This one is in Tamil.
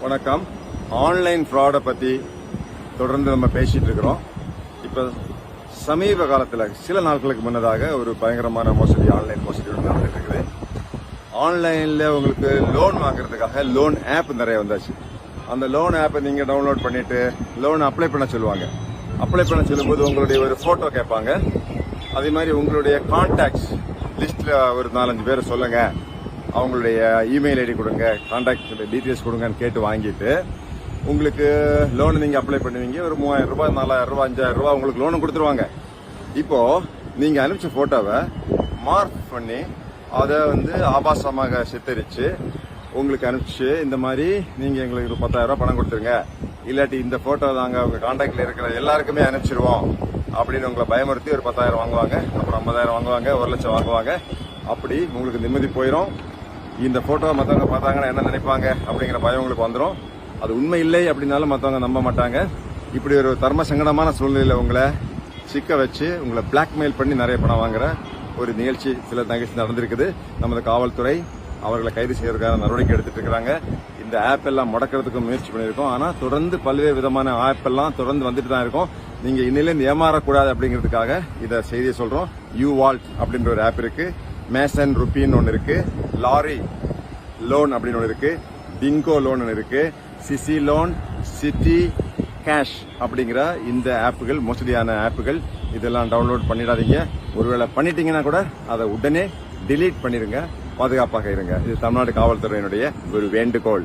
வணக்கம். ஆன்லைன் ஃப்ராடை பத்தி தொடர்ந்து நம்ம பேசிட்டு இருக்கிறோம். இப்ப சமீப காலத்தில் சில நாட்களுக்கு முன்னதாக ஒரு பயங்கரமான மோசடி, ஆன்லைன் மோசடி நடந்துட்டு இருக்குது. ஆன்லைன்ல உங்களுக்கு லோன் வாங்குறதுக்காக லோன் ஆப் நிறைய வந்தாச்சு. அந்த லோன் ஆப்பை நீங்க டவுன்லோட் பண்ணிட்டு லோன் அப்ளை பண்ண சொல்லுவாங்க. அப்ளை பண்ண சொல்லும்போது உங்களுடைய ஒரு போட்டோ கேட்பாங்க. அதே மாதிரி உங்களுடைய கான்டாக்ட்ஸ் லிஸ்ட்ல ஒரு 4-5 பேரை சொல்லுங்க, அவங்களுடைய இமெயில் ஐடி கொடுங்க, கான்டாக்ட் டீட்டெயில்ஸ் கொடுங்கன்னு கேட்டு வாங்கிட்டு உங்களுக்கு லோன் நீங்க அப்ளை பண்ணுவீங்க. ஒரு 3000 ரூபாய், 4000 ரூபாய், 5000 ரூபாய் உங்களுக்கு லோன் கொடுத்துருவாங்க. இப்போ நீங்க அனுப்பிச்ச போட்டோவை மார்க் பண்ணி அதை ஆபாசமாக சித்தரிச்சு உங்களுக்கு அனுப்பிச்சு, இந்த மாதிரி நீங்க எங்களுக்கு ஒரு 10,000 ரூபாய் பணம் கொடுத்துருங்க, இல்லாட்டி இந்த போட்டோ நாங்க உங்க கான்டாக்ட்ல இருக்கிற எல்லாருக்குமே அனுப்பிச்சிருவோம் அப்படின்னு உங்களை பயமுறுத்தி ஒரு 10,000 வாங்குவாங்க. அப்புறம் 50,000 வாங்குவாங்க, 1 லட்சம் வாங்குவாங்க. அப்படி உங்களுக்கு நிம்மதி போயிடும். இந்த போட்டோ மற்றவங்க பார்த்தாங்கன்னா என்ன நினைப்பாங்க அப்படிங்கிற பயம் உங்களுக்கு வந்துடும். அது உண்மை இல்லை அப்படின்னாலும் மற்றவங்க நம்ப மாட்டாங்க. இப்படி ஒரு தர்ம சங்கடமான சூழ்நிலையில உங்களை சிக்க வச்சு உங்களை பிளாக்மெயில் பண்ணி நிறைய பணம் வாங்குற ஒரு நிகழ்ச்சி சில நிகழ்ச்சி நடந்திருக்குது. நமது காவல்துறை அவர்களை கைது செய்யறதுக்கான நடவடிக்கை எடுத்துட்டு இருக்காங்க. இந்த ஆப் எல்லாம் முடக்கிறதுக்கு முயற்சி பண்ணியிருக்கோம். ஆனா தொடர்ந்து பல்வேறு விதமான ஆப் எல்லாம் தொடர்ந்து வந்துட்டு தான் இருக்கும். நீங்க இன்னிலிருந்து ஏமாறக்கூடாது அப்படிங்கிறதுக்காக இதை செய்தியை சொல்றோம். யூ வால்ட் அப்படின்ற ஒரு ஆப் இருக்கு, மேசன் ருப்பின்னு ஒன்று இருக்கு, லாரி லோன் அப்படின்னு ஒன்று இருக்கு, பிங்கோ லோன் இருக்கு, சிசி லோன், சிட்டி கேஷ் அப்படிங்கிற இந்த ஆப்புகள் மோசடியான ஆப்புகள். இதெல்லாம் டவுன்லோட் பண்ணிடாதீங்க. ஒருவேளை பண்ணிட்டீங்கன்னா கூட அதை உடனே டிலீட் பண்ணிருங்க. பாதுகாப்பாக இருங்க. இது தமிழ்நாடு காவல்துறையினுடைய ஒரு வேண்டுகோள்.